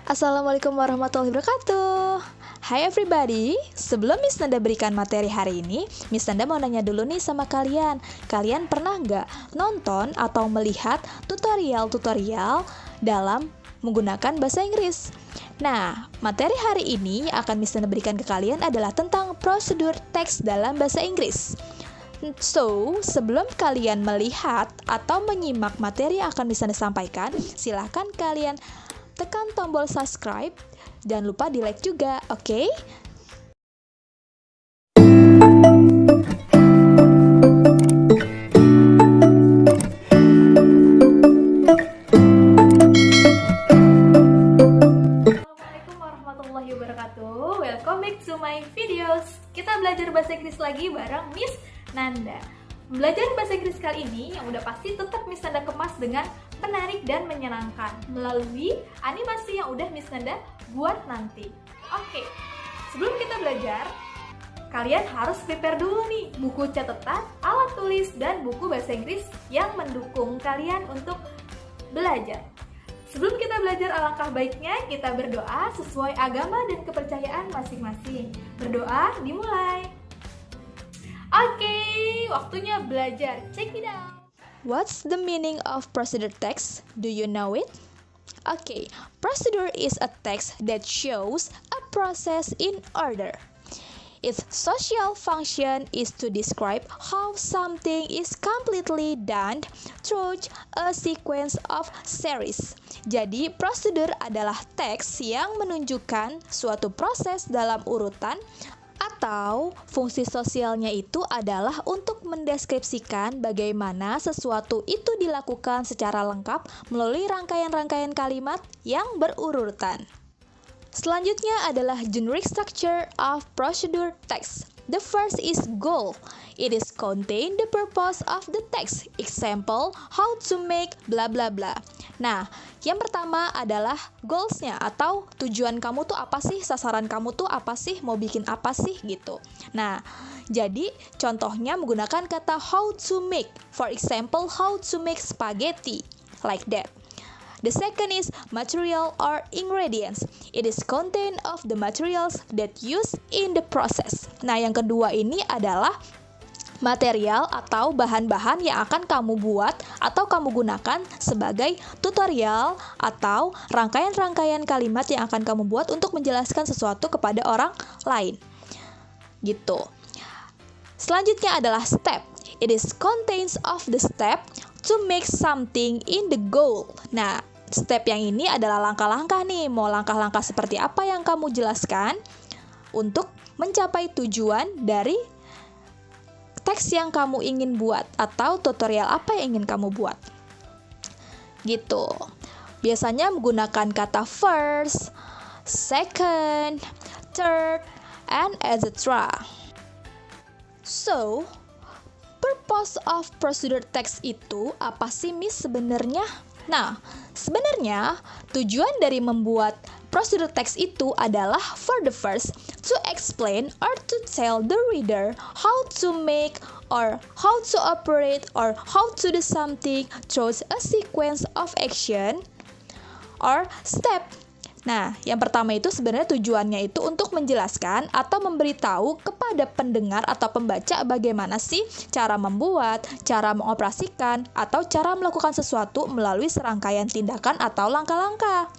Assalamualaikum warahmatullahi wabarakatuh. Hai everybody, sebelum Miss Nanda berikan materi hari ini, Miss Nanda mau nanya dulu nih sama kalian. Kalian pernah nggak nonton atau melihat tutorial-tutorial dalam menggunakan bahasa Inggris? Nah, materi hari ini akan Miss Nanda berikan ke kalian adalah tentang prosedur teks dalam bahasa Inggris. So, sebelum kalian melihat atau menyimak materi yang akan Miss Nanda sampaikan, silahkan kalian tekan tombol subscribe, jangan lupa di like juga, oke? Assalamualaikum warahmatullahi wabarakatuh. Welcome back to my videos. Kita belajar bahasa Inggris lagi bareng Miss Nanda. Belajar bahasa Inggris kali ini yang udah pasti tetap Miss Nanda kemas dengan menarik dan menyenangkan melalui animasi yang udah Miss Nanda buat nanti. Oke, sebelum kita belajar, kalian harus prepare dulu nih buku catatan, alat tulis, dan buku bahasa Inggris yang mendukung kalian untuk belajar. Sebelum kita belajar, alangkah baiknya kita berdoa sesuai agama dan kepercayaan masing-masing. Berdoa dimulai. Oke, waktunya belajar. Check it out. What's the meaning of procedure text? Do you know it? Okay, procedure is a text that shows a process in order. Its social function is to describe how something is completely done through a sequence of series. Jadi, prosedur adalah teks yang menunjukkan suatu proses dalam urutan, atau fungsi sosialnya itu adalah untuk mendeskripsikan bagaimana sesuatu itu dilakukan secara lengkap melalui rangkaian-rangkaian kalimat yang berurutan. Selanjutnya adalah generic structure of procedure text. The first is goal. It is contain the purpose of the text. Example, how to make bla bla bla. Nah, yang pertama adalah goals-nya atau tujuan kamu tuh apa sih, sasaran kamu tuh apa sih, mau bikin apa sih gitu. Nah, jadi contohnya menggunakan kata how to make. For example, how to make spaghetti. Like that. The second is material or ingredients. It is content of the materials that used in the process. Nah, yang kedua ini adalah material atau bahan-bahan yang akan kamu buat atau kamu gunakan sebagai tutorial atau rangkaian-rangkaian kalimat yang akan kamu buat untuk menjelaskan sesuatu kepada orang lain. Gitu. Selanjutnya adalah step. It is contents of the step to make something in the goal. Nah, step yang ini adalah langkah-langkah nih. Mau langkah-langkah seperti apa yang kamu jelaskan untuk mencapai tujuan dari teks yang kamu ingin buat atau tutorial apa yang ingin kamu buat. Gitu. Biasanya menggunakan kata first, second, third, and etc. So, purpose of procedure text itu apa sih, Miss, sebenarnya? Nah, sebenarnya tujuan dari membuat prosedur teks itu adalah for the first, to explain or to tell the reader how to make or how to operate or how to do something through a sequence of action or step. Nah, yang pertama itu sebenarnya tujuannya itu untuk menjelaskan atau memberitahu kepada pendengar atau pembaca bagaimana sih cara membuat, cara mengoperasikan, atau cara melakukan sesuatu melalui serangkaian tindakan atau langkah-langkah.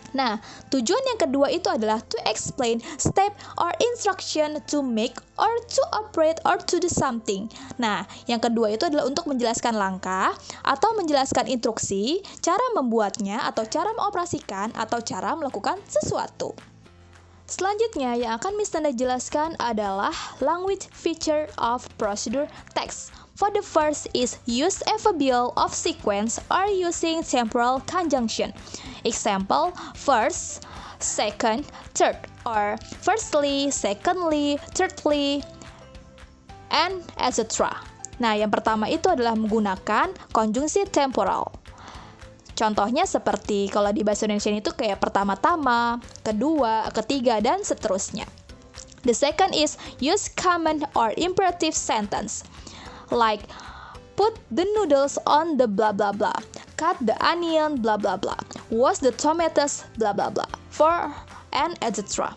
Nah, tujuan yang kedua itu adalah to explain step or instruction to make or to operate or to do something. Nah, yang kedua itu adalah untuk menjelaskan langkah atau menjelaskan instruksi, cara membuatnya atau cara mengoperasikan atau cara melakukan sesuatu. Selanjutnya yang akan Miss Nanda jelaskan adalah language feature of procedure text. For the first is use adverbial of sequence or using temporal conjunction. Example, first, second, third, or firstly, secondly, thirdly, and etc. Nah, yang pertama itu adalah menggunakan konjungsi temporal. Contohnya seperti kalau di bahasa Indonesia itu kayak pertama-tama, kedua, ketiga, dan seterusnya. The second is use command or imperative sentence. Like, put the noodles on the blah blah blah. cut the onion, blah blah blah. Wash the tomatoes, blah blah blah. For and etc.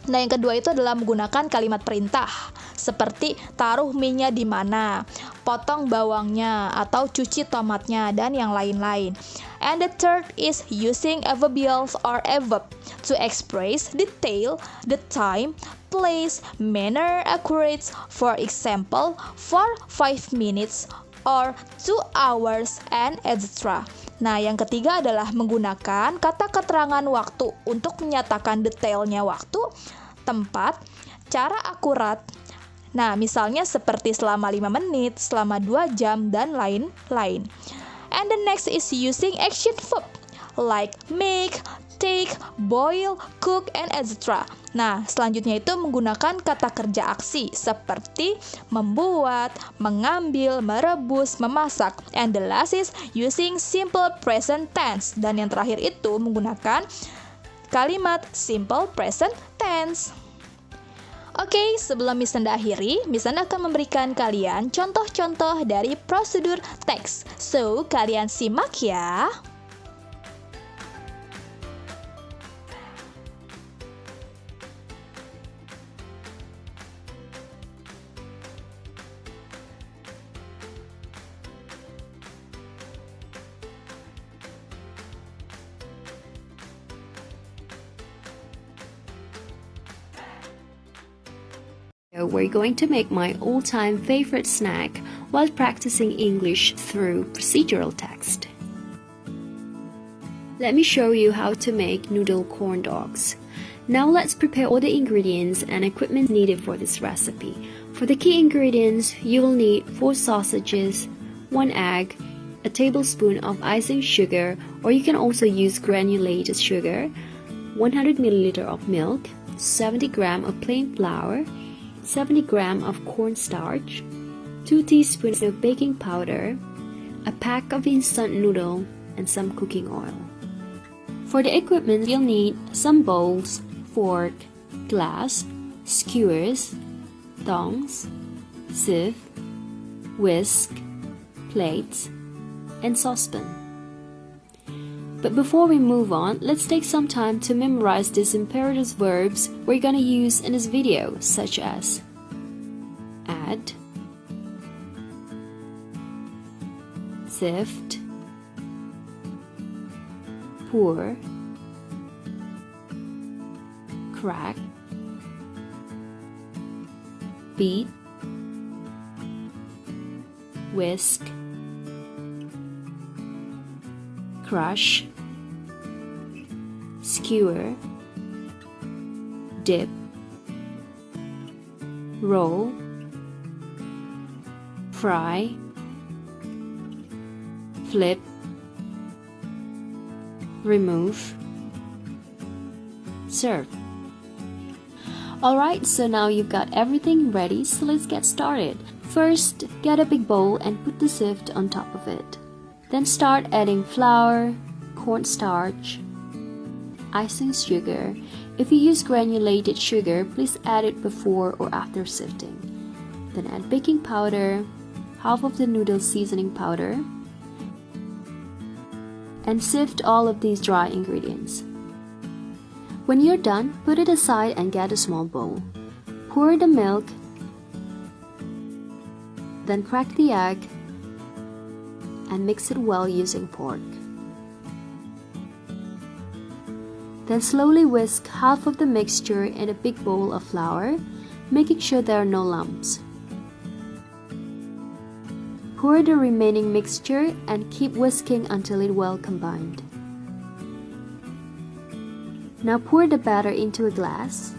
Nah, yang kedua itu adalah menggunakan kalimat perintah, seperti taruh mie-nya di mana, potong bawangnya, atau cuci tomatnya, dan yang lain-lain. And the third is using adverbials or adverb to express detail, the time, place, manner, accurate. For example, for 5 minutes or 2 hours and etc. Nah, yang ketiga adalah menggunakan kata keterangan waktu untuk menyatakan detailnya waktu, tempat, cara akurat. Nah, misalnya seperti selama 5 menit, selama 2 jam, dan lain-lain. And the next is using action verb like make, take, boil, cook, and etc. Nah, selanjutnya itu menggunakan kata kerja aksi seperti membuat, mengambil, merebus, memasak. And the last is using simple present tense. Dan yang terakhir itu menggunakan kalimat simple present tense. Oke, sebelum Miss Nanda akhiri, Miss Nanda akan memberikan kalian contoh-contoh dari prosedur teks. So, kalian simak ya. We're going to make my all-time favorite snack while practicing English through procedural text. Let me show you how to make noodle corn dogs. Now let's prepare all the ingredients and equipment needed for this recipe. For the key ingredients, you will need 4 sausages, 1 egg, a tablespoon of icing sugar, or you can also use granulated sugar, 100 ml of milk, 70 grams of plain flour, 70 grams of cornstarch, 2 teaspoons of baking powder, a pack of instant noodle, and some cooking oil. For the equipment, you'll need some bowls, fork, glass, skewers, tongs, sieve, whisk, plates, and saucepan. But before we move on, let's take some time to memorize these imperative verbs we're gonna use in this video, such as add, sift, pour, crack, beat, whisk, crush, skewer, dip, roll, fry, flip, remove, serve. Alright, so now you've got everything ready, so let's get started. First, get a big bowl and put the sift on top of it. Then start adding flour, cornstarch, icing sugar. If you use granulated sugar, please add it before or after sifting. Then add baking powder, half of the noodle seasoning powder, and sift all of these dry ingredients. When you're done, put it aside and get a small bowl. Pour the milk, then crack the egg, and mix it well using fork. Then slowly whisk half of the mixture in a big bowl of flour, making sure there are no lumps. Pour the remaining mixture and keep whisking until it's well combined. Now pour the batter into a glass.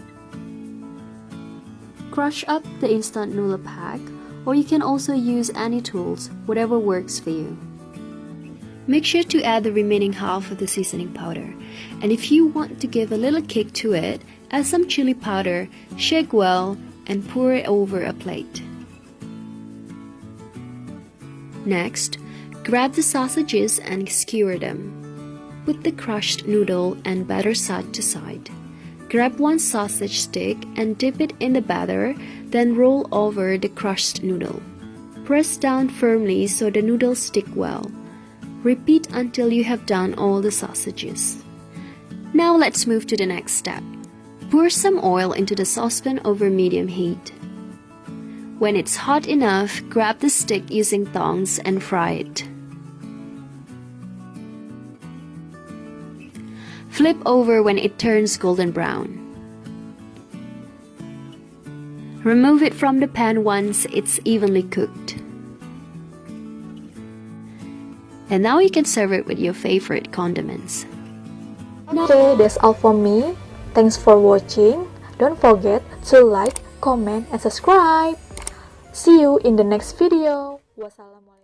Crush up the instant noodle pack, or you can also use any tools, whatever works for you. Make sure to add the remaining half of the seasoning powder, and if you want to give a little kick to it, add some chili powder, shake well, and pour it over a plate. Next, grab the sausages and skewer them. Put the crushed noodle and batter side to side. Grab 1 sausage stick and dip it in the batter, then roll over the crushed noodle. Press down firmly so the noodles stick well. Repeat until you have done all the sausages. Now let's move to the next step. Pour some oil into the saucepan over medium heat. When it's hot enough, grab the stick using tongs and fry it. Flip over when it turns golden brown. Remove it from the pan once it's evenly cooked. And now you can serve it with your favorite condiments. Okay, that's all for me. Thanks for watching. Don't forget to like, comment, and subscribe. See you in the next video. Wassalamualaikum.